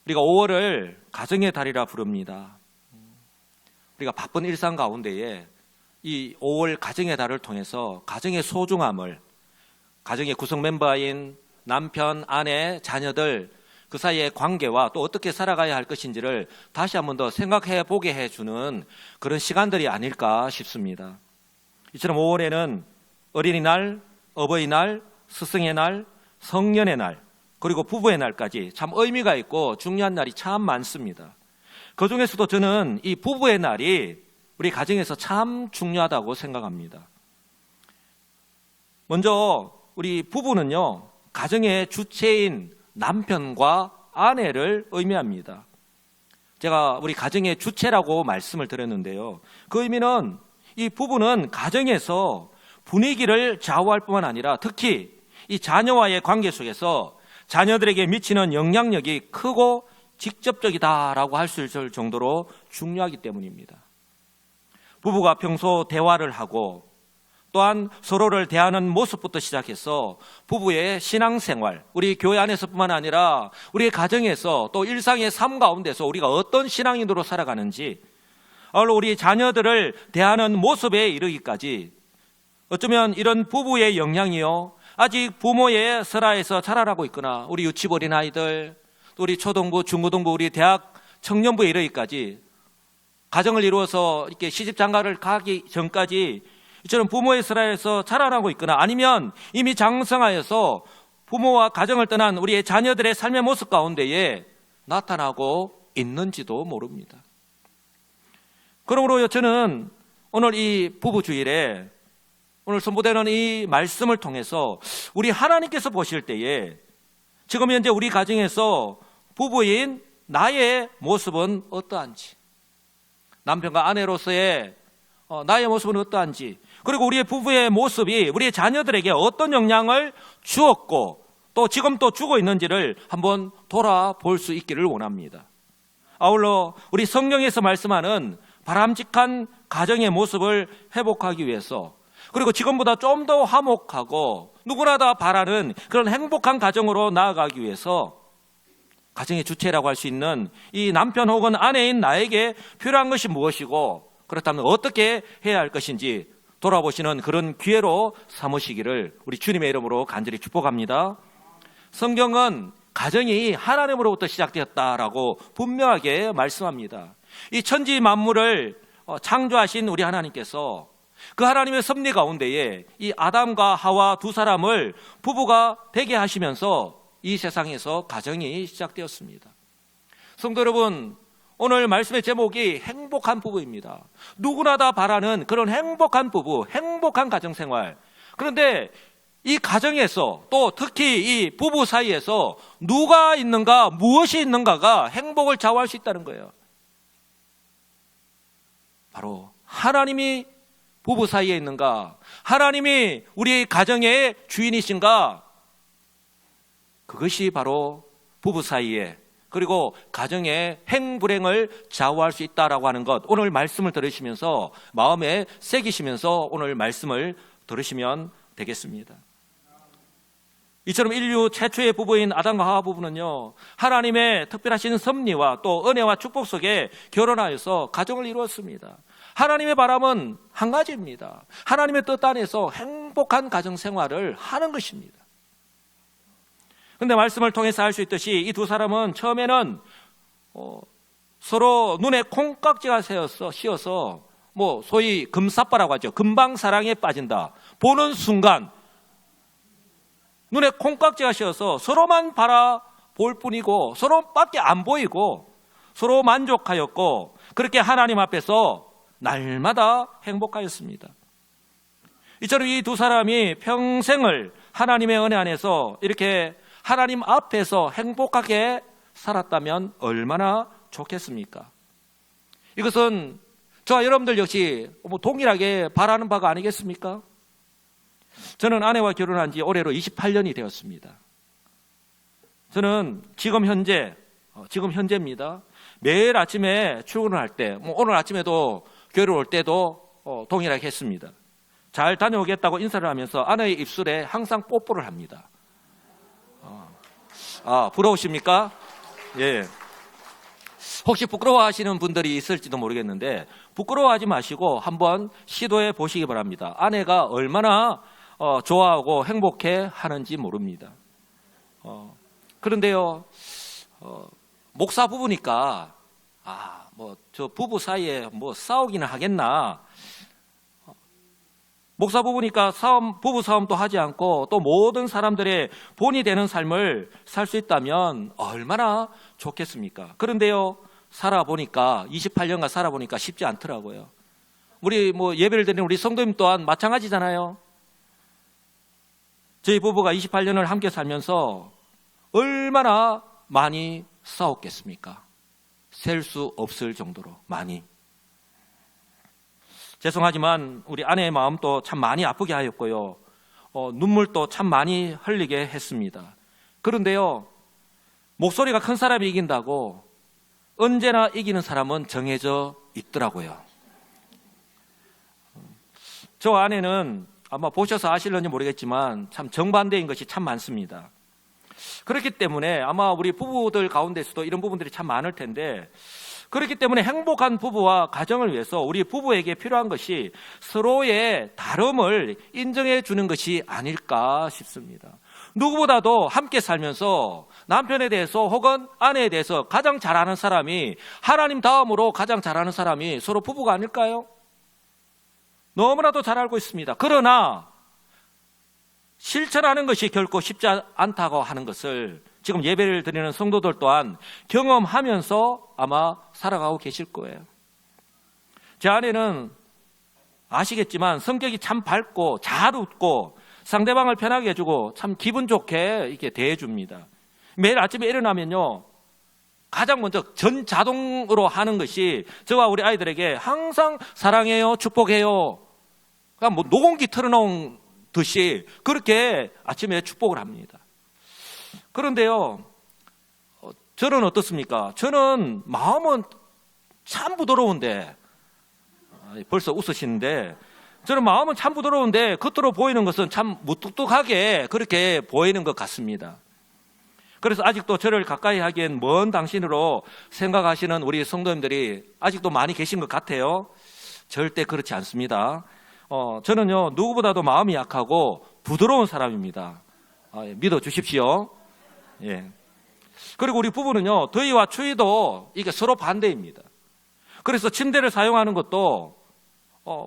우리가 5월을 가정의 달이라 부릅니다. 우리가 바쁜 일상 가운데에 이 5월 가정의 달을 통해서 가정의 소중함을, 가정의 구성 멤버인 남편, 아내, 자녀들 그 사이의 관계와 또 어떻게 살아가야 할 것인지를 다시 한 번 더 생각해 보게 해주는 그런 시간들이 아닐까 싶습니다. 이처럼 5월에는 어린이날, 어버이날, 스승의 날, 성년의 날, 그리고 부부의 날까지 참 의미가 있고 중요한 날이 참 많습니다. 그 중에서도 저는 이 부부의 날이 우리 가정에서 참 중요하다고 생각합니다. 먼저 우리 부부는요, 가정의 주체인 남편과 아내를 의미합니다. 제가 우리 가정의 주체라고 말씀을 드렸는데요. 그 의미는 이 부부는 가정에서 분위기를 좌우할 뿐만 아니라 특히 이 자녀와의 관계 속에서 자녀들에게 미치는 영향력이 크고 직접적이다라고 할 수 있을 정도로 중요하기 때문입니다. 부부가 평소 대화를 하고 또한 서로를 대하는 모습부터 시작해서 부부의 신앙생활, 우리 교회 안에서뿐만 아니라 우리의 가정에서 또 일상의 삶 가운데서 우리가 어떤 신앙인으로 살아가는지, 우리 자녀들을 대하는 모습에 이르기까지 어쩌면 이런 부부의 영향이요, 아직 부모의 설하에서 자라나고 있거나 우리 유치부 어린아이들, 또 우리 초등부, 중고등부, 우리 대학 청년부에 이르기까지 가정을 이루어서 이렇게 시집장가를 가기 전까지 이처럼 부모의 설하에서 자라나고 있거나 아니면 이미 장성하여서 부모와 가정을 떠난 우리의 자녀들의 삶의 모습 가운데에 나타나고 있는지도 모릅니다. 그러므로 저는 오늘 이 부부주일에 오늘 선포되는 이 말씀을 통해서 우리 하나님께서 보실 때에 지금 현재 우리 가정에서 부부인 나의 모습은 어떠한지, 남편과 아내로서의 나의 모습은 어떠한지, 그리고 우리의 부부의 모습이 우리의 자녀들에게 어떤 영향을 주었고 또 지금 또 주고 있는지를 한번 돌아볼 수 있기를 원합니다. 아울러 우리 성경에서 말씀하는 바람직한 가정의 모습을 회복하기 위해서, 그리고 지금보다 좀 더 화목하고 누구나 다 바라는 그런 행복한 가정으로 나아가기 위해서 가정의 주체라고 할 수 있는 이 남편 혹은 아내인 나에게 필요한 것이 무엇이고 그렇다면 어떻게 해야 할 것인지 돌아보시는 그런 기회로 삼으시기를 우리 주님의 이름으로 간절히 축복합니다. 성경은 가정이 하나님으로부터 시작되었다라고 분명하게 말씀합니다. 이 천지 만물을 창조하신 우리 하나님께서 그 하나님의 섭리 가운데에 이 아담과 하와 두 사람을 부부가 되게 하시면서 이 세상에서 가정이 시작되었습니다. 성도 여러분, 오늘 말씀의 제목이 행복한 부부입니다. 누구나 다 바라는 그런 행복한 부부, 행복한 가정생활. 그런데 이 가정에서 또 특히 이 부부 사이에서 누가 있는가, 무엇이 있는가가 행복을 좌우할 수 있다는 거예요. 바로 하나님이 부부 사이에 있는가, 하나님이 우리 가정의 주인이신가, 그것이 바로 부부 사이에 그리고 가정의 행불행을 좌우할 수 있다라고 하는 것, 오늘 말씀을 들으시면서 마음에 새기시면서 오늘 말씀을 들으시면 되겠습니다. 이처럼 인류 최초의 부부인 아담과 하와 부부는요, 하나님의 특별하신 섭리와 또 은혜와 축복 속에 결혼하여서 가정을 이루었습니다. 하나님의 바람은 한 가지입니다. 하나님의 뜻 안에서 행복한 가정 생활을 하는 것입니다. 그런데 말씀을 통해서 알 수 있듯이 이 두 사람은 처음에는 서로 눈에 콩깍지가 씌어서 소위 금사빠라고 하죠. 금방 사랑에 빠진다. 보는 순간 눈에 콩깍지가 씌어서 서로만 바라볼 뿐이고 서로밖에 안 보이고 서로 만족하였고 그렇게 하나님 앞에서 날마다 행복하였습니다. 이처럼 이 두 사람이 평생을 하나님의 은혜 안에서 이렇게 하나님 앞에서 행복하게 살았다면 얼마나 좋겠습니까? 이것은 저와 여러분들 역시 동일하게 바라는 바가 아니겠습니까? 저는 아내와 결혼한 지 올해로 28년이 되었습니다. 저는 지금 현재입니다. 매일 아침에 출근을 할 때, 오늘 아침에도 교회를 올 때도 동일하게 했습니다. 잘 다녀오겠다고 인사를 하면서 아내의 입술에 항상 뽀뽀를 합니다. 부러우십니까? 예. 혹시 부끄러워하시는 분들이 있을지도 모르겠는데 부끄러워하지 마시고 한번 시도해 보시기 바랍니다. 아내가 얼마나 좋아하고 행복해 하는지 모릅니다. 그런데요, 목사 부부니까 뭐 저 부부 사이에 뭐 싸우기는 하겠나. 목사 부부니까 부부 싸움도 하지 않고 또 모든 사람들의 본이 되는 삶을 살 수 있다면 얼마나 좋겠습니까? 그런데요, 28년간 살아보니까 쉽지 않더라고요. 우리 뭐 예배를 드리는 우리 성도님 또한 마찬가지잖아요. 저희 부부가 28년을 함께 살면서 얼마나 많이 싸웠겠습니까? 셀 수 없을 정도로 많이. 죄송하지만 우리 아내의 마음도 참 많이 아프게 하였고요. 눈물도 참 많이 흘리게 했습니다. 그런데요, 목소리가 큰 사람이 이긴다고 언제나 이기는 사람은 정해져 있더라고요. 저 아내는 아마 보셔서 아실런지 모르겠지만 참 정반대인 것이 참 많습니다. 그렇기 때문에 아마 우리 부부들 가운데서도 이런 부분들이 참 많을 텐데, 그렇기 때문에 행복한 부부와 가정을 위해서 우리 부부에게 필요한 것이 서로의 다름을 인정해 주는 것이 아닐까 싶습니다. 누구보다도 함께 살면서 남편에 대해서 혹은 아내에 대해서 가장 잘 아는 사람이, 하나님 다음으로 가장 잘 아는 사람이 서로 부부가 아닐까요? 너무나도 잘 알고 있습니다. 그러나 실천하는 것이 결코 쉽지 않다고 하는 것을 지금 예배를 드리는 성도들 또한 경험하면서 아마 살아가고 계실 거예요. 제 아내는 아시겠지만 성격이 참 밝고 잘 웃고 상대방을 편하게 해주고 참 기분 좋게 이렇게 대해줍니다. 매일 아침에 일어나면요, 가장 먼저 전자동으로 하는 것이 저와 우리 아이들에게 항상 사랑해요, 축복해요. 그러니까 뭐 녹음기 틀어놓은 듯이 그렇게 아침에 축복을 합니다. 그런데요, 저는 어떻습니까? 저는 마음은 참 부드러운데, 벌써 웃으시는데, 저는 마음은 참 부드러운데 겉으로 보이는 것은 참 무뚝뚝하게 그렇게 보이는 것 같습니다. 그래서 아직도 저를 가까이 하기엔 먼 당신으로 생각하시는 우리 성도님들이 아직도 많이 계신 것 같아요. 절대 그렇지 않습니다. 저는요, 누구보다도 마음이 약하고 부드러운 사람입니다. 믿어주십시오. 예. 그리고 우리 부부는요, 더위와 추위도 이게 서로 반대입니다. 그래서 침대를 사용하는 것도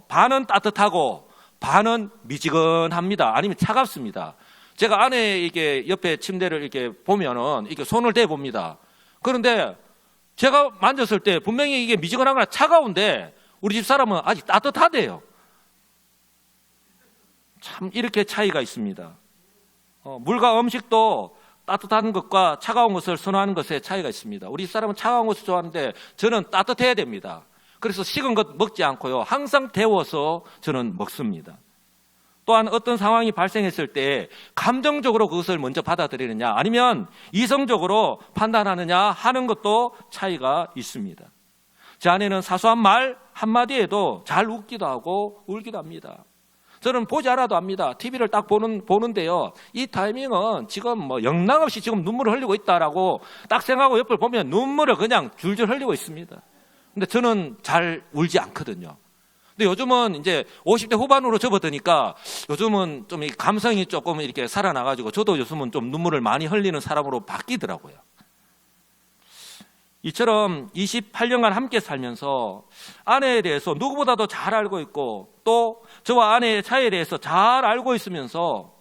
반은 따뜻하고 반은 미지근합니다. 아니면 차갑습니다. 제가 아내 이게 옆에 침대를 이렇게 보면은 이렇게 손을 대 봅니다. 그런데 제가 만졌을 때 분명히 이게 미지근하거나 차가운데 우리 집 사람은 아직 따뜻하대요. 참 이렇게 차이가 있습니다. 물과 음식도 따뜻한 것과 차가운 것을 선호하는 것에 차이가 있습니다. 우리 사람은 차가운 것을 좋아하는데 저는 따뜻해야 됩니다. 그래서 식은 것 먹지 않고요, 항상 데워서 저는 먹습니다. 또한 어떤 상황이 발생했을 때 감정적으로 그것을 먼저 받아들이느냐 아니면 이성적으로 판단하느냐 하는 것도 차이가 있습니다. 제 아내는 사소한 말 한마디에도 잘 웃기도 하고 울기도 합니다. 저는 보지 않아도 압니다. TV를 딱 보는데요, 이 타이밍은 지금 뭐 영락없이 지금 눈물을 흘리고 있다라고 딱 생각하고 옆을 보면 눈물을 그냥 줄줄 흘리고 있습니다. 근데 저는 잘 울지 않거든요. 근데 요즘은 이제 50대 후반으로 접어드니까 요즘은 좀 이 감성이 조금 이렇게 살아나가지고 저도 요즘은 좀 눈물을 많이 흘리는 사람으로 바뀌더라고요. 이처럼 28년간 함께 살면서 아내에 대해서 누구보다도 잘 알고 있고 또 저와 아내의 차이에 대해서 잘 알고 있으면서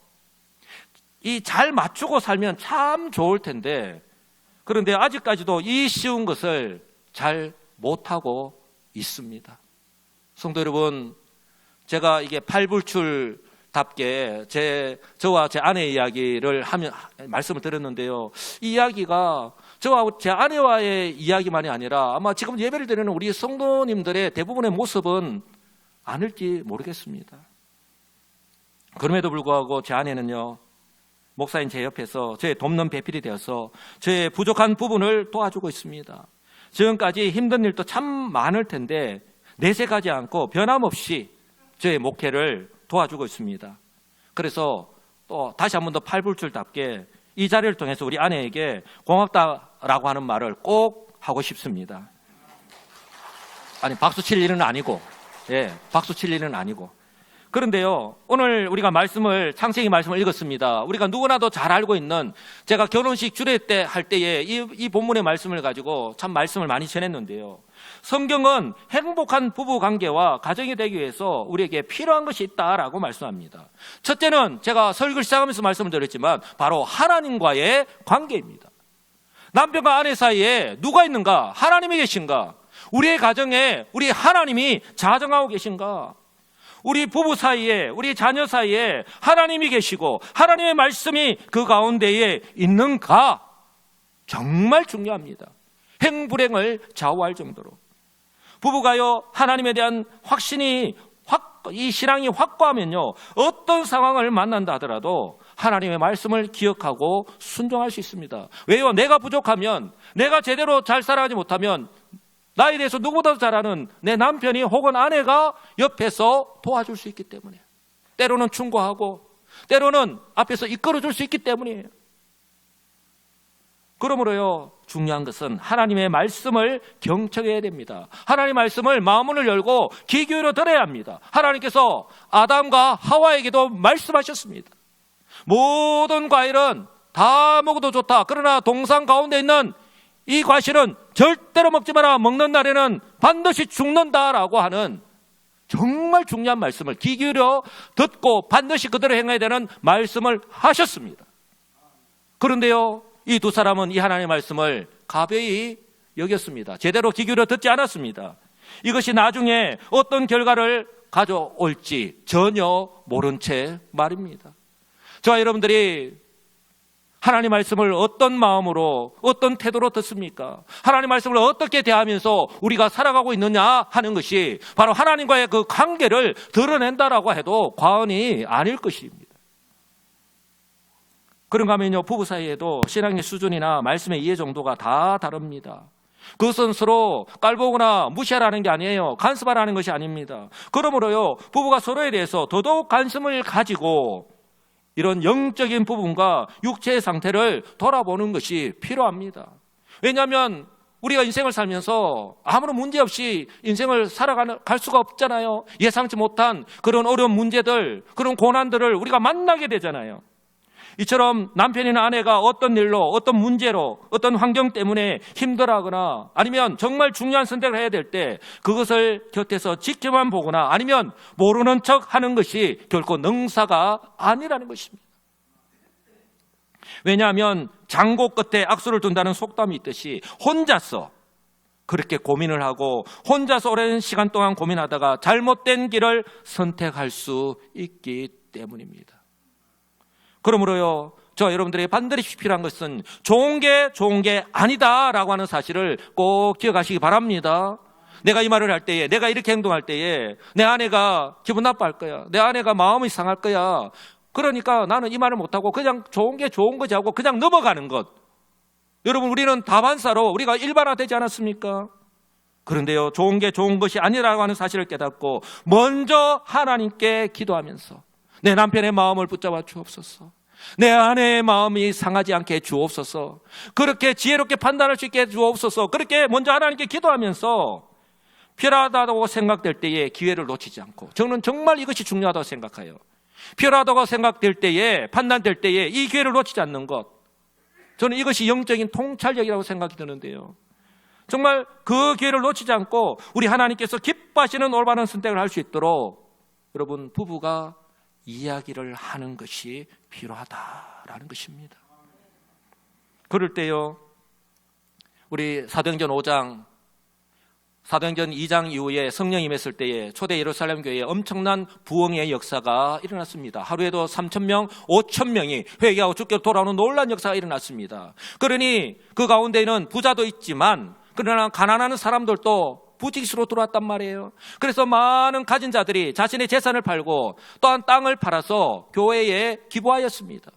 이 잘 맞추고 살면 참 좋을 텐데, 그런데 아직까지도 이 쉬운 것을 잘 못하고 있습니다. 성도 여러분, 제가 이게 팔불출답게 저와 제 아내의 이야기를 말씀을 드렸는데요, 이 이야기가 저와 제 아내와의 이야기만이 아니라 아마 지금 예배를 드리는 우리 성도님들의 대부분의 모습은 아닐지 모르겠습니다. 그럼에도 불구하고 제 아내는요, 목사인 제 옆에서 저의 돕는 배필이 되어서 저의 부족한 부분을 도와주고 있습니다. 지금까지 힘든 일도 참 많을 텐데 내색하지 않고 변함없이 저의 목회를 도와주고 있습니다. 그래서 또 다시 한 번 더 팔불출답게 이 자리를 통해서 우리 아내에게 고맙다라고 하는 말을 꼭 하고 싶습니다. 아니, 박수 칠 일은 아니고, 박수 칠 일은 아니고. 그런데요, 오늘 우리가 창세기 말씀을 읽었습니다. 우리가 누구나도 잘 알고 있는, 제가 결혼식 주례 때 할 때에 이 본문의 말씀을 가지고 참 말씀을 많이 전했는데요. 성경은 행복한 부부 관계와 가정이 되기 위해서 우리에게 필요한 것이 있다라고 말씀합니다. 첫째는 제가 설교를 시작하면서 말씀을 드렸지만 바로 하나님과의 관계입니다. 남편과 아내 사이에 누가 있는가? 하나님이 계신가? 우리의 가정에 우리 하나님이 자정하고 계신가? 우리 부부 사이에, 우리 자녀 사이에 하나님이 계시고 하나님의 말씀이 그 가운데에 있는가? 정말 중요합니다. 행불행을 좌우할 정도로. 부부가요, 하나님에 대한 확신이, 이 신앙이 확고하면요, 어떤 상황을 만난다 하더라도 하나님의 말씀을 기억하고 순종할 수 있습니다. 왜요? 내가 부족하면, 내가 제대로 잘 살아가지 못하면 나에 대해서 누구보다도 잘 아는 내 남편이 혹은 아내가 옆에서 도와줄 수 있기 때문에, 때로는 충고하고 때로는 앞에서 이끌어줄 수 있기 때문이에요. 그러므로요, 중요한 것은 하나님의 말씀을 경청해야 됩니다. 하나님의 말씀을 마음문을 열고 귀 기울여 들어야 합니다. 하나님께서 아담과 하와에게도 말씀하셨습니다. 모든 과일은 다 먹어도 좋다. 그러나 동산 가운데 있는 이 과실은 절대로 먹지 마라. 먹는 날에는 반드시 죽는다라고 하는 정말 중요한 말씀을 귀 기울여 듣고 반드시 그대로 행해야 되는 말씀을 하셨습니다. 그런데요, 이 두 사람은 이 하나님의 말씀을 가벼이 여겼습니다. 제대로 귀 기울여 듣지 않았습니다. 이것이 나중에 어떤 결과를 가져올지 전혀 모른 채 말입니다. 저와 여러분들이 하나님 말씀을 어떤 마음으로, 어떤 태도로 듣습니까? 하나님 말씀을 어떻게 대하면서 우리가 살아가고 있느냐 하는 것이 바로 하나님과의 그 관계를 드러낸다라고 해도 과언이 아닐 것입니다. 그런가 하면요, 부부 사이에도 신앙의 수준이나 말씀의 이해 정도가 다 다릅니다. 그것은 서로 깔보거나 무시하라는 게 아니에요. 간섭하라는 것이 아닙니다. 그러므로요, 부부가 서로에 대해서 더더욱 관심을 가지고 이런 영적인 부분과 육체의 상태를 돌아보는 것이 필요합니다. 왜냐하면 우리가 인생을 살면서 아무런 문제 없이 인생을 살아갈 수가 없잖아요. 예상치 못한 그런 어려운 문제들, 그런 고난들을 우리가 만나게 되잖아요. 이처럼 남편이나 아내가 어떤 일로, 어떤 문제로, 어떤 환경 때문에 힘들어하거나 아니면 정말 중요한 선택을 해야 될 때 그것을 곁에서 지켜만 보거나 아니면 모르는 척 하는 것이 결코 능사가 아니라는 것입니다. 왜냐하면 장고 끝에 악수를 둔다는 속담이 있듯이 혼자서 그렇게 고민을 하고 혼자서 오랜 시간 동안 고민하다가 잘못된 길을 선택할 수 있기 때문입니다. 그러므로요, 저 여러분들에게 반드시 필요한 것은 좋은 게 아니다라고 하는 사실을 꼭 기억하시기 바랍니다. 내가 이 말을 할 때에, 내가 이렇게 행동할 때에 내 아내가 기분 나빠할 거야. 내 아내가 마음이 상할 거야. 그러니까 나는 이 말을 못하고 그냥 좋은 게 좋은 거지 하고 그냥 넘어가는 것. 여러분, 우리는 다반사로 우리가 일반화되지 않았습니까? 그런데요, 좋은 게 좋은 것이 아니라고 하는 사실을 깨닫고 먼저 하나님께 기도하면서 내 남편의 마음을 붙잡아 주옵소서. 내 아내의 마음이 상하지 않게 주옵소서. 그렇게 지혜롭게 판단할 수 있게 주옵소서. 그렇게 먼저 하나님께 기도하면서 필요하다고 생각될 때에 기회를 놓치지 않고, 저는 정말 이것이 중요하다고 생각해요. 필요하다고 생각될 때에, 판단될 때에 이 기회를 놓치지 않는 것, 저는 이것이 영적인 통찰력이라고 생각이 드는데요. 정말 그 기회를 놓치지 않고 우리 하나님께서 기뻐하시는 올바른 선택을 할 수 있도록 여러분, 부부가 이야기를 하는 것이 필요하다라는 것입니다. 그럴 때요, 우리 사도행전 5장, 사도행전 2장 이후에 성령이 임했을 때에 초대 예루살렘 교회에 엄청난 부흥의 역사가 일어났습니다. 하루에도 3,000명, 5,000명이 회개하고 주께로 돌아오는 놀라운 역사가 일어났습니다. 그러니 그 가운데에는 부자도 있지만 그러나 가난한 사람들도 부직수로 들어왔단 말이에요. 그래서 많은 가진 자들이 자신의 재산을 팔고 또한 땅을 팔아서 교회에 기부하였습니다.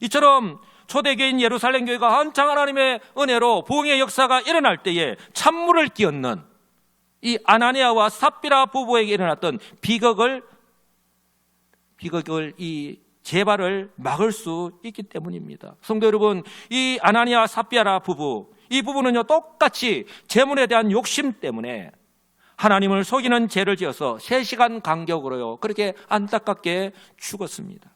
이처럼 초대교인 예루살렘 교회가 한창 하나님의 은혜로 부흥의 역사가 일어날 때에 찬물을 끼얹는 이 아나니아와 삽비라 부부에게 일어났던 비극을 이 재발을 막을 수 있기 때문입니다. 성도 여러분, 이 아나니아와 삽비라 부부, 이 부부는요, 똑같이 재물에 대한 욕심 때문에 하나님을 속이는 죄를 지어서 3시간 간격으로요, 그렇게 안타깝게 죽었습니다.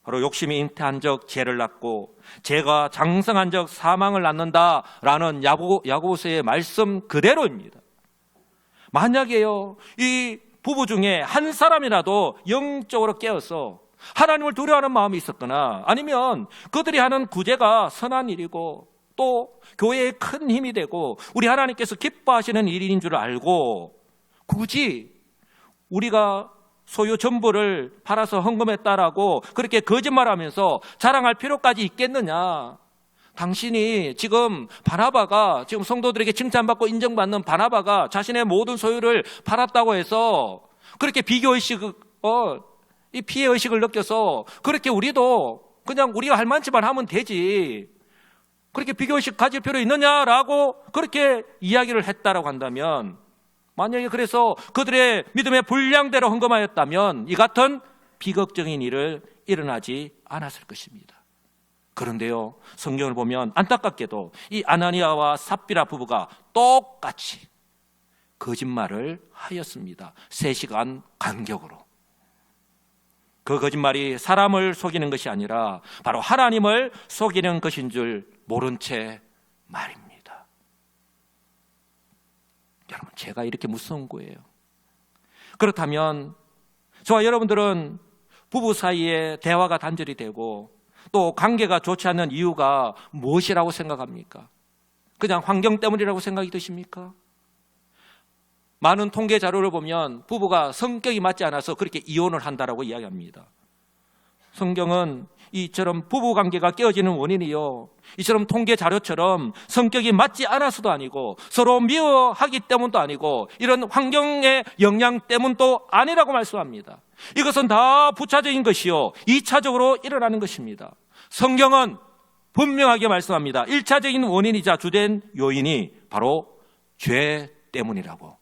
바로 욕심이 잉태한 적 죄를 낳고 죄가 장성한 적 사망을 낳는다라는 야고보서의 말씀 그대로입니다. 만약에요, 이 부부 중에 한 사람이라도 영적으로 깨어서 하나님을 두려워하는 마음이 있었거나, 아니면 그들이 하는 구제가 선한 일이고 또 교회에 큰 힘이 되고 우리 하나님께서 기뻐하시는 일인 줄 알고 굳이 우리가 소유 전부를 팔아서 헌금했다라고 그렇게 거짓말하면서 자랑할 필요까지 있겠느냐? 당신이 지금 바나바가, 지금 성도들에게 칭찬받고 인정받는 바나바가 자신의 모든 소유를 팔았다고 해서 그렇게 비교의식, 이 피해의식을 느껴서 그렇게 우리도 그냥 우리가 할 만치만 하면 되지, 그렇게 비교의식 가질 필요 있느냐라고 그렇게 이야기를 했다라고 한다면, 만약에 그래서 그들의 믿음의 분량대로 헌금하였다면 이 같은 비극적인 일을 일어나지 않았을 것입니다. 그런데요, 성경을 보면 안타깝게도 이 아나니아와 삽비라 부부가 똑같이 거짓말을 하였습니다. 3시간 간격으로. 그 거짓말이 사람을 속이는 것이 아니라 바로 하나님을 속이는 것인 줄 모른 채 말입니다. 여러분, 죄가 이렇게 무서운 거예요. 그렇다면 저와 여러분들은 부부 사이에 대화가 단절이 되고 또 관계가 좋지 않는 이유가 무엇이라고 생각합니까? 그냥 환경 때문이라고 생각이 드십니까? 많은 통계 자료를 보면 부부가 성격이 맞지 않아서 그렇게 이혼을 한다라고 이야기합니다. 성경은 이처럼 부부관계가 깨어지는 원인이요, 이처럼 통계 자료처럼 성격이 맞지 않아서도 아니고 서로 미워하기 때문도 아니고 이런 환경의 영향 때문도 아니라고 말씀합니다. 이것은 다 부차적인 것이요, 2차적으로 일어나는 것입니다. 성경은 분명하게 말씀합니다. 1차적인 원인이자 주된 요인이 바로 죄 때문이라고.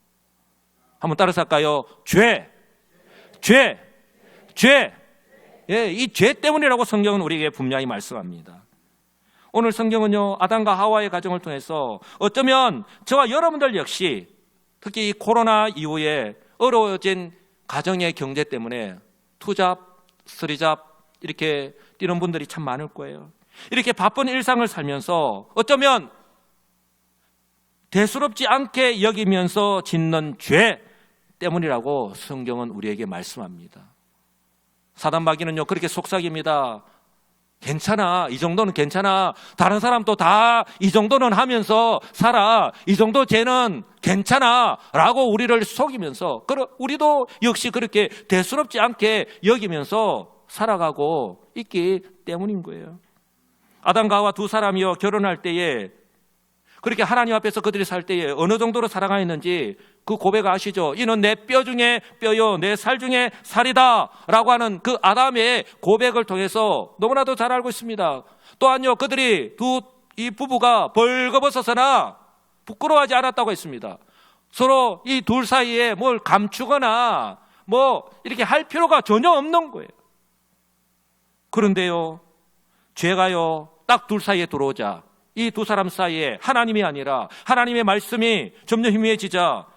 한번 따라서 할까요? 죄. 예, 이 죄 때문이라고 성경은 우리에게 분명히 말씀합니다. 오늘 성경은요, 아담과 하와의 가정을 통해서 어쩌면 저와 여러분들 역시 특히 이 코로나 이후에 어려워진 가정의 경제 때문에 투잡, 쓰리잡 이렇게 뛰는 분들이 참 많을 거예요. 이렇게 바쁜 일상을 살면서 어쩌면 대수롭지 않게 여기면서 짓는 죄 때문이라고 성경은 우리에게 말씀합니다. 사단마귀는요, 그렇게 속삭입니다. 괜찮아, 이 정도는 괜찮아, 다른 사람도 다 이 정도는 하면서 살아, 이 정도 죄는 괜찮아 라고 우리를 속이면서 우리도 역시 그렇게 대수롭지 않게 여기면서 살아가고 있기 때문인 거예요. 아담과 하와 두 사람이요, 결혼할 때에 그렇게 하나님 앞에서 그들이 살 때에 어느 정도로 사랑하였는지 그 고백 아시죠? 이는 내 뼈 중에 뼈요, 내 살 중에 살이다 라고 하는 그 아담의 고백을 통해서 너무나도 잘 알고 있습니다. 또한요, 그들이 이 부부가 벌거벗어서나 부끄러워하지 않았다고 했습니다. 서로 이 둘 사이에 뭘 감추거나 뭐 이렇게 할 필요가 전혀 없는 거예요. 그런데요, 죄가요, 딱 둘 사이에 들어오자 이 두 사람 사이에 하나님이 아니라 하나님의 말씀이 점점 희미해지자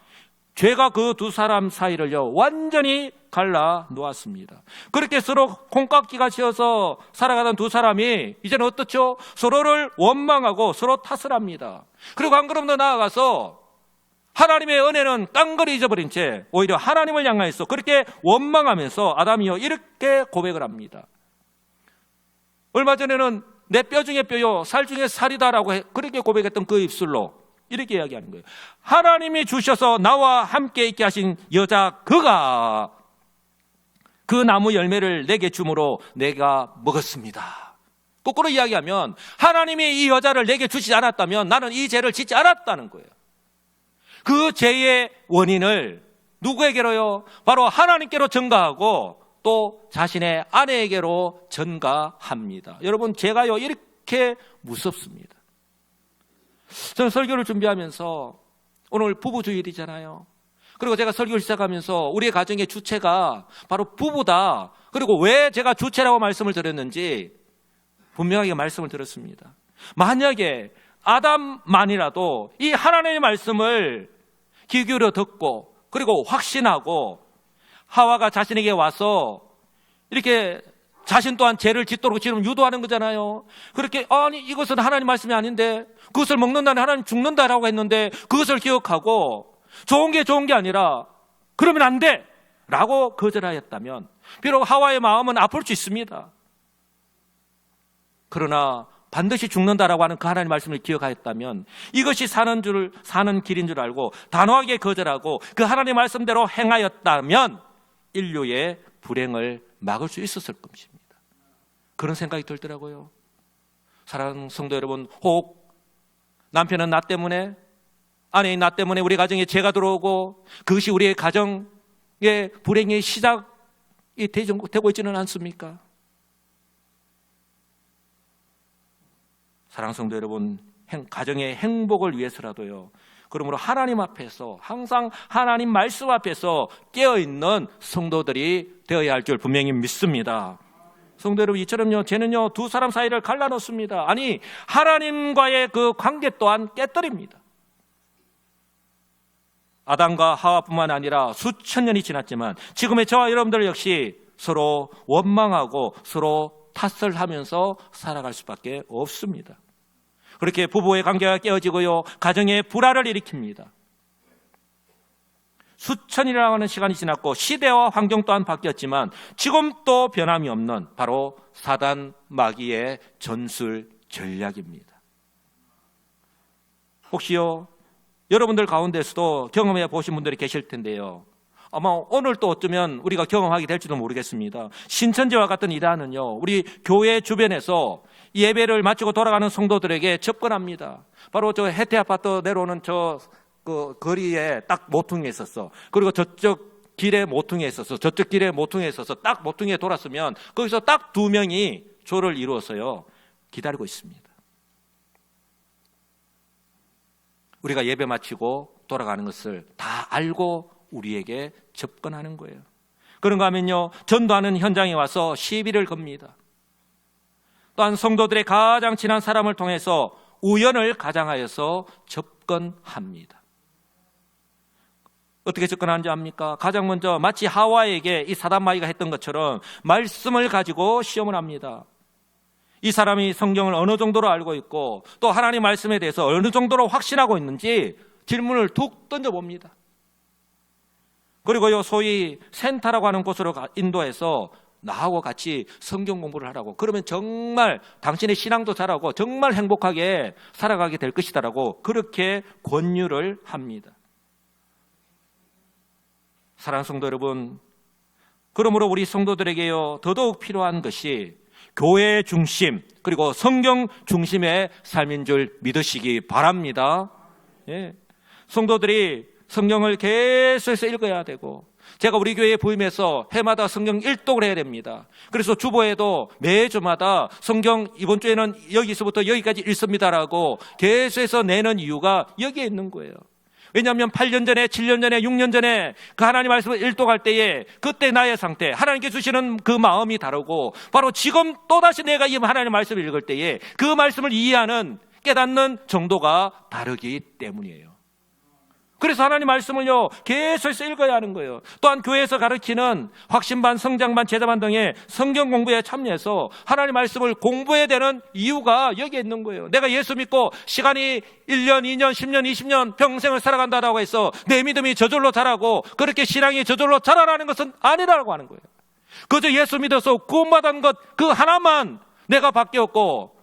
죄가 그 두 사람 사이를요, 완전히 갈라 놓았습니다. 그렇게 서로 콩깍지가 씌어서 살아가던 두 사람이 이제는 어떻죠? 서로를 원망하고 서로 탓을 합니다. 그리고 한 걸음 더 나아가서 하나님의 은혜는 깡그리 잊어버린 채 오히려 하나님을 향하여서 그렇게 원망하면서 아담이요, 이렇게 고백을 합니다. 얼마 전에는 내 뼈 중에 뼈요, 살 중에 살이다라고 그렇게 고백했던 그 입술로 이렇게 이야기하는 거예요. 하나님이 주셔서 나와 함께 있게 하신 여자 그가 그 나무 열매를 내게 주므로 내가 먹었습니다. 거꾸로 이야기하면 하나님이 이 여자를 내게 주시지 않았다면 나는 이 죄를 짓지 않았다는 거예요. 그 죄의 원인을 누구에게로요? 바로 하나님께로 전가하고 또 자신의 아내에게로 전가합니다. 여러분, 죄가요, 이렇게 무섭습니다. 저는 설교를 준비하면서 오늘 부부주일이잖아요. 그리고 제가 설교를 시작하면서 우리의 가정의 주체가 바로 부부다. 그리고 왜 제가 주체라고 말씀을 드렸는지 분명하게 말씀을 드렸습니다. 만약에 아담만이라도 이 하나님의 말씀을 귀 기울여 듣고 그리고 확신하고 하와가 자신에게 와서 이렇게 자신 또한 죄를 짓도록 지금 유도하는 거잖아요. 그렇게 아니 이것은 하나님 말씀이 아닌데 그것을 먹는다면 하나님 죽는다라고 했는데 그것을 기억하고 좋은 게 아니라 그러면 안 돼 라고 거절하였다면 비록 하와의 마음은 아플 수 있습니다. 그러나 반드시 죽는다라고 하는 그 하나님 말씀을 기억하였다면 이것이 사는 길인 줄 알고 단호하게 거절하고 그 하나님 말씀대로 행하였다면 인류의 불행을 막을 수 있었을 것입니다. 그런 생각이 들더라고요. 사랑하는 성도 여러분, 혹 남편은 나 때문에, 아내인 나 때문에 우리 가정에 죄가 들어오고 그것이 우리의 가정의 불행의 시작이 되고 있지는 않습니까? 사랑하는 성도 여러분, 가정의 행복을 위해서라도요, 그러므로 하나님 앞에서 항상 하나님 말씀 앞에서 깨어있는 성도들이 되어야 할 줄 분명히 믿습니다. 성도 여러분, 이처럼요, 죄는요 두 사람 사이를 갈라놓습니다. 아니 하나님과의 그 관계 또한 깨뜨립니다. 아담과 하와뿐만 아니라 수천 년이 지났지만 지금의 저와 여러분들 역시 서로 원망하고 서로 탓을 하면서 살아갈 수밖에 없습니다. 그렇게 부부의 관계가 깨어지고요, 가정의 불화를 일으킵니다. 수천이라고 하는 시간이 지났고 시대와 환경 또한 바뀌었지만 지금 또 변함이 없는 바로 사단 마귀의 전술 전략입니다. 혹시요 여러분들 가운데서도 경험해 보신 분들이 계실 텐데요, 아마 오늘 또 어쩌면 우리가 경험하게 될지도 모르겠습니다. 신천지와 같은 이단은요 우리 교회 주변에서 예배를 마치고 돌아가는 성도들에게 접근합니다. 바로 저 혜태 아파트 내려오는 그 거리에 딱 모퉁이에 있었어. 그리고 저쪽 길에 모퉁이에 있었어. 저쪽 길에 모퉁이에 있어서 딱 모퉁이에 돌았으면 거기서 딱 두 명이 조를 이루어서요 기다리고 있습니다. 우리가 예배 마치고 돌아가는 것을 다 알고 우리에게 접근하는 거예요. 그런가 하면요 전도하는 현장에 와서 시비를 겁니다. 또한 성도들의 가장 친한 사람을 통해서 우연을 가장하여서 접근합니다. 어떻게 접근하는지 압니까? 가장 먼저 마치 하와에게 이 사단 마귀가 했던 것처럼 말씀을 가지고 시험을 합니다. 이 사람이 성경을 어느 정도로 알고 있고 또 하나님 말씀에 대해서 어느 정도로 확신하고 있는지 질문을 툭 던져봅니다. 그리고요 소위 센터라고 하는 곳으로 인도해서 나하고 같이 성경 공부를 하라고, 그러면 정말 당신의 신앙도 잘하고 정말 행복하게 살아가게 될 것이다라고 그렇게 권유를 합니다. 사랑하는 성도 여러분, 그러므로 우리 성도들에게요 더더욱 필요한 것이 교회 중심 그리고 성경 중심의 삶인 줄 믿으시기 바랍니다. 예. 성도들이 성경을 계속해서 읽어야 되고, 제가 우리 교회에 부임해서 해마다 성경 일독을 해야 됩니다. 그래서 주보에도 매주마다 성경 이번 주에는 여기서부터 여기까지 읽습니다라고 계속해서 내는 이유가 여기에 있는 거예요. 왜냐하면 8년 전에 7년 전에 6년 전에 그 하나님 말씀을 일독할 때에 그때 나의 상태, 하나님께 주시는 그 마음이 다르고 바로 지금 또다시 내가 이 하나님 말씀을 읽을 때에 그 말씀을 이해하는 깨닫는 정도가 다르기 때문이에요. 그래서 하나님 말씀을요 계속해서 읽어야 하는 거예요. 또한 교회에서 가르치는 확신반, 성장반, 제자반 등의 성경 공부에 참여해서 하나님 말씀을 공부해야 되는 이유가 여기에 있는 거예요. 내가 예수 믿고 시간이 1년, 2년, 10년, 20년 평생을 살아간다고 해서 내 믿음이 저절로 자라고 그렇게 신앙이 저절로 자라라는 것은 아니라고 하는 거예요. 그저 예수 믿어서 구원받은 것 그 하나만 내가 바뀌었고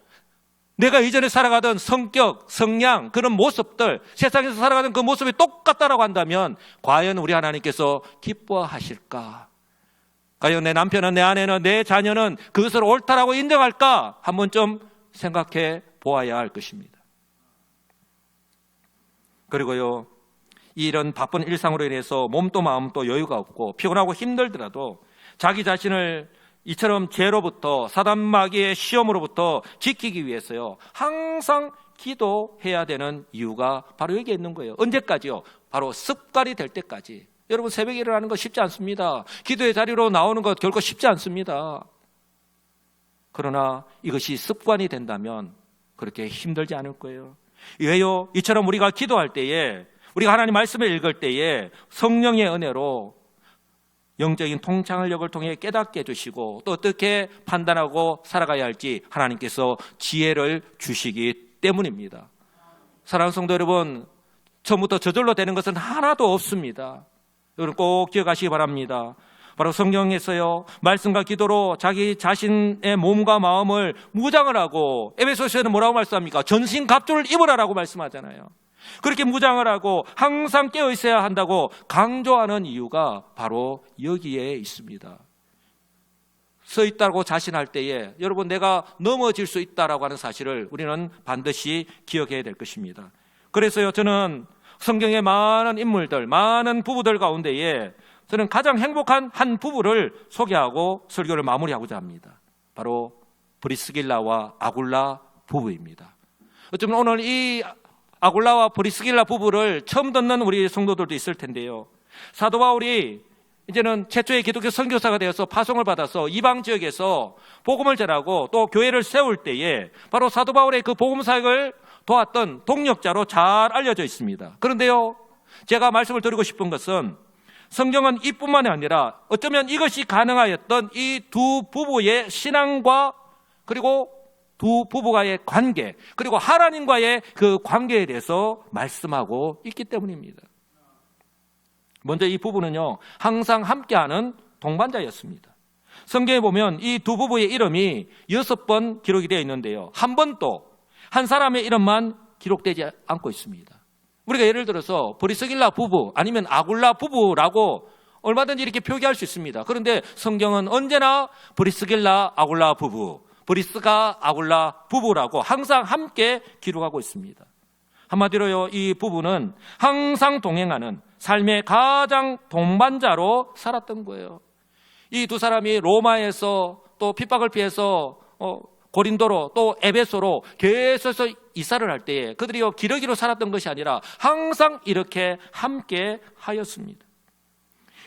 내가 이전에 살아가던 성격, 성량, 그런 모습들, 세상에서 살아가던 그 모습이 똑같다라고 한다면 과연 우리 하나님께서 기뻐하실까? 과연 내 남편은, 내 아내는, 내 자녀는 그것을 옳다라고 인정할까? 한번 좀 생각해 보아야 할 것입니다. 그리고요, 이런 바쁜 일상으로 인해서 몸도 마음도 여유가 없고 피곤하고 힘들더라도 자기 자신을 이처럼 죄로부터 사단 마귀의 시험으로부터 지키기 위해서요 항상 기도해야 되는 이유가 바로 여기에 있는 거예요. 언제까지요? 바로 습관이 될 때까지. 여러분, 새벽에 일어나는 거 쉽지 않습니다. 기도의 자리로 나오는 것 결코 쉽지 않습니다. 그러나 이것이 습관이 된다면 그렇게 힘들지 않을 거예요. 왜요? 이처럼 우리가 기도할 때에, 우리가 하나님 말씀을 읽을 때에 성령의 은혜로 영적인 통찰력을 통해 깨닫게 해주시고 또 어떻게 판단하고 살아가야 할지 하나님께서 지혜를 주시기 때문입니다. 사랑하는 성도 여러분, 처음부터 저절로 되는 것은 하나도 없습니다. 여러분 꼭 기억하시기 바랍니다. 바로 성경에서요, 말씀과 기도로 자기 자신의 몸과 마음을 무장을 하고, 에베소서에는 뭐라고 말씀합니까? 전신갑주를 입으라라고 말씀하잖아요. 그렇게 무장을 하고 항상 깨어 있어야 한다고 강조하는 이유가 바로 여기에 있습니다. 서 있다고 자신할 때에 여러분 내가 넘어질 수 있다라고 하는 사실을 우리는 반드시 기억해야 될 것입니다. 그래서요, 저는 성경의 많은 인물들, 많은 부부들 가운데에 저는 가장 행복한 한 부부를 소개하고 설교를 마무리하고자 합니다. 바로 브리스길라와 아굴라 부부입니다. 어쩌면 오늘 이 아굴라와 브리스길라 부부를 처음 듣는 우리 성도들도 있을 텐데요, 사도 바울이 이제는 최초의 기독교 선교사가 되어서 파송을 받아서 이방 지역에서 복음을 전하고 또 교회를 세울 때에 바로 사도 바울의 그 복음 사역을 도왔던 동력자로 잘 알려져 있습니다. 그런데요, 제가 말씀을 드리고 싶은 것은 성경은 이뿐만이 아니라 어쩌면 이것이 가능하였던 이 두 부부의 신앙과 그리고 두 부부와의 관계, 그리고 하나님과의 그 관계에 대해서 말씀하고 있기 때문입니다. 먼저 이 부부는요, 항상 함께하는 동반자였습니다. 성경에 보면 이 두 부부의 이름이 6번 기록이 되어 있는데요, 한 번도 한 사람의 이름만 기록되지 않고 있습니다. 우리가 예를 들어서 브리스길라 부부 아니면 아굴라 부부라고 얼마든지 이렇게 표기할 수 있습니다. 그런데 성경은 언제나 브리스길라 아굴라 부부, 브리스가 아굴라 부부라고 항상 함께 기록하고 있습니다. 한마디로요, 이 부부는 항상 동행하는 삶의 가장 동반자로 살았던 거예요. 이 두 사람이 로마에서 또 핍박을 피해서 고린도로 또 에베소로 계속해서 이사를 할 때에 그들이 기러기로 살았던 것이 아니라 항상 이렇게 함께 하였습니다.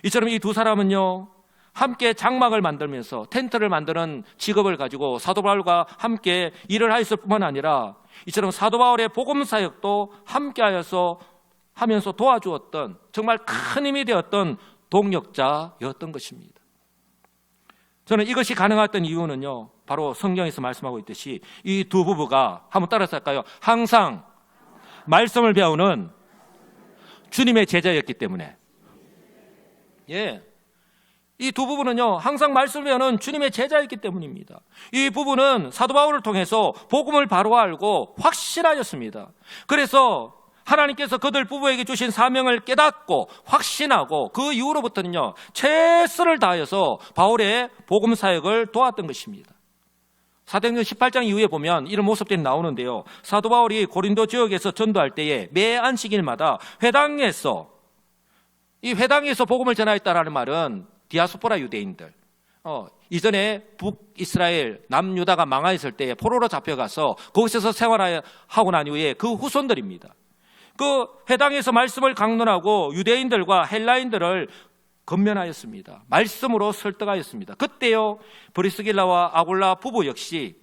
이처럼 이 두 사람은요, 함께 장막을 만들면서 텐트를 만드는 직업을 가지고 사도 바울과 함께 일을 하였을 뿐만 아니라 이처럼 사도 바울의 복음 사역도 함께 하면서 도와주었던 정말 큰 힘이 되었던 동력자였던 것입니다. 저는 이것이 가능했던 이유는요, 바로 성경에서 말씀하고 있듯이 이 두 부부가, 한번 따라서 할까요? 항상 말씀을 배우는 주님의 제자였기 때문에. 예, 이 두 부부는요, 항상 말씀을 배우는 주님의 제자였기 때문입니다. 이 부부는 사도 바울을 통해서 복음을 바로 알고 확신하였습니다. 그래서 하나님께서 그들 부부에게 주신 사명을 깨닫고 확신하고 그 이후로부터는요, 최선을 다하여서 바울의 복음 사역을 도왔던 것입니다. 사도행전 18장 이후에 보면 이런 모습들이 나오는데요, 사도 바울이 고린도 지역에서 전도할 때에 매 안식일마다 회당에서 복음을 전하였다라는 말은 디아스포라 유대인들, 이전에 북이스라엘 남유다가 망하였을 때에 포로로 잡혀가서 거기서 생활하고 난 이후에 그 후손들입니다. 그 회당에서 말씀을 강론하고 유대인들과 헬라인들을 건면하였습니다. 말씀으로 설득하였습니다. 그때요, 브리스길라와 아굴라 부부 역시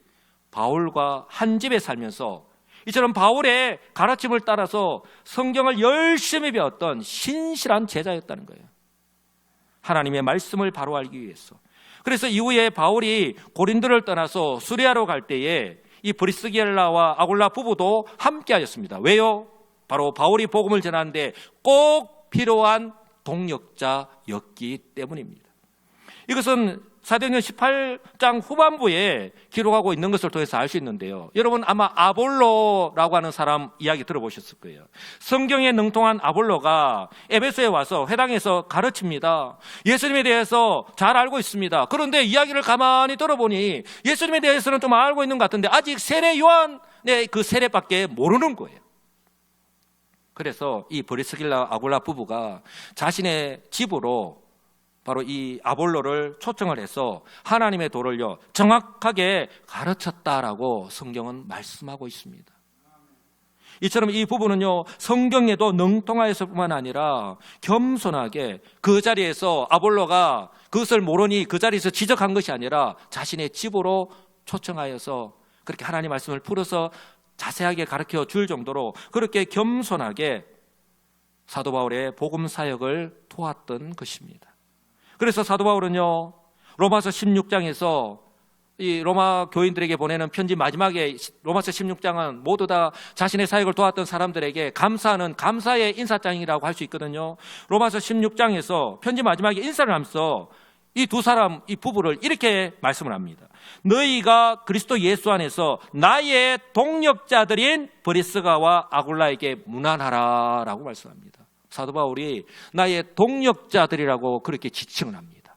바울과 한 집에 살면서 이처럼 바울의 가르침을 따라서 성경을 열심히 배웠던 신실한 제자였다는 거예요. 하나님의 말씀을 바로 알기 위해서. 그래서 이후에 바울이 고린도를 떠나서 수리아로 갈 때에 이 브리스길라와 아굴라 부부도 함께 하였습니다. 왜요? 바로 바울이 복음을 전하는데 꼭 필요한 동력자였기 때문입니다. 이것은 사도행전 18장 후반부에 기록하고 있는 것을 통해서 알 수 있는데요, 여러분 아마 아볼로라고 하는 사람 이야기 들어보셨을 거예요. 성경에 능통한 아볼로가 에베소에 와서 회당에서 가르칩니다. 예수님에 대해서 잘 알고 있습니다. 그런데 이야기를 가만히 들어보니 예수님에 대해서는 좀 알고 있는 것 같은데 아직 세례 요한의 그 세례밖에 모르는 거예요. 그래서 이 브리스길라 아굴라 부부가 자신의 집으로 바로 이 아볼로를 초청을 해서 하나님의 도를요 정확하게 가르쳤다라고 성경은 말씀하고 있습니다. 이처럼 이 부부는요 성경에도 능통하였을 뿐만 아니라 겸손하게 그 자리에서 아볼로가 그것을 모르니 그 자리에서 지적한 것이 아니라 자신의 집으로 초청하여서 그렇게 하나님 말씀을 풀어서 자세하게 가르쳐 줄 정도로 그렇게 겸손하게 사도 바울의 복음 사역을 도왔던 것입니다. 그래서 사도 바울은요, 로마서 16장에서 이 로마 교인들에게 보내는 편지 마지막에 로마서 16장은 모두 다 자신의 사역을 도왔던 사람들에게 감사하는 감사의 인사장이라고 할 수 있거든요. 로마서 16장에서 편지 마지막에 인사를 하면서 이 두 사람, 이 부부를 이렇게 말씀을 합니다. 너희가 그리스도 예수 안에서 나의 동역자들인 브리스가와 아굴라에게 문안하라 라고 말씀합니다. 사도 바울이 나의 동역자들이라고 그렇게 지칭을 합니다.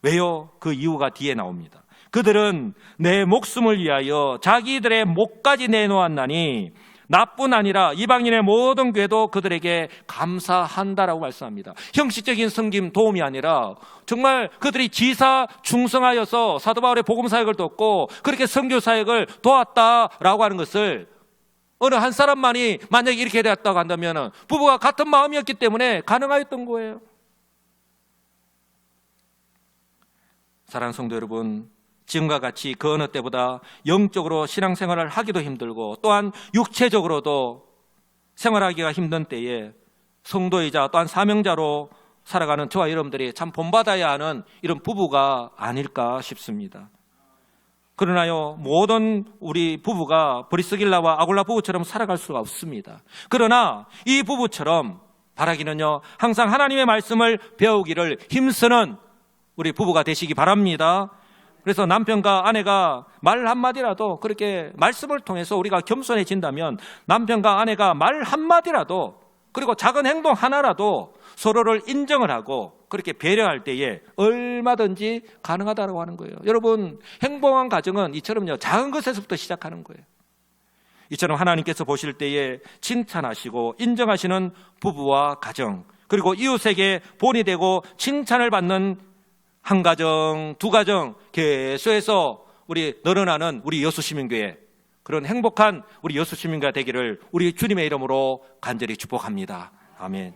왜요? 그 이유가 뒤에 나옵니다. 그들은 내 목숨을 위하여 자기들의 목까지 내놓았나니 나뿐 아니라 이방인의 모든 교회도 그들에게 감사한다라고 말씀합니다. 형식적인 섬김 도움이 아니라 정말 그들이 지사 충성하여서 사도 바울의 복음 사역을 돕고 그렇게 선교 사역을 도왔다라고 하는 것을 어느 한 사람만이 만약에 이렇게 되었다고 한다면 부부가 같은 마음이었기 때문에 가능하였던 거예요. 사랑하는 성도 여러분, 지금과 같이 그 어느 때보다 영적으로 신앙생활을 하기도 힘들고 또한 육체적으로도 생활하기가 힘든 때에 성도이자 또한 사명자로 살아가는 저와 여러분들이 참 본받아야 하는 이런 부부가 아닐까 싶습니다. 그러나요, 모든 우리 부부가 브리스길라와 아굴라 부부처럼 살아갈 수가 없습니다. 그러나 이 부부처럼 바라기는요, 항상 하나님의 말씀을 배우기를 힘쓰는 우리 부부가 되시기 바랍니다. 그래서 남편과 아내가 말 한마디라도 그렇게 말씀을 통해서 우리가 겸손해진다면 남편과 아내가 말 한마디라도 그리고 작은 행동 하나라도 서로를 인정을 하고 그렇게 배려할 때에 얼마든지 가능하다고 하는 거예요. 여러분, 행복한 가정은 이처럼요, 작은 것에서부터 시작하는 거예요. 이처럼 하나님께서 보실 때에 칭찬하시고 인정하시는 부부와 가정, 그리고 이웃에게 본이 되고 칭찬을 받는 한 가정, 두 가정 계속해서 우리 늘어나는 우리 여수시민교회, 그런 행복한 우리 여수시민교회 되기를 우리 주님의 이름으로 간절히 축복합니다. 아멘.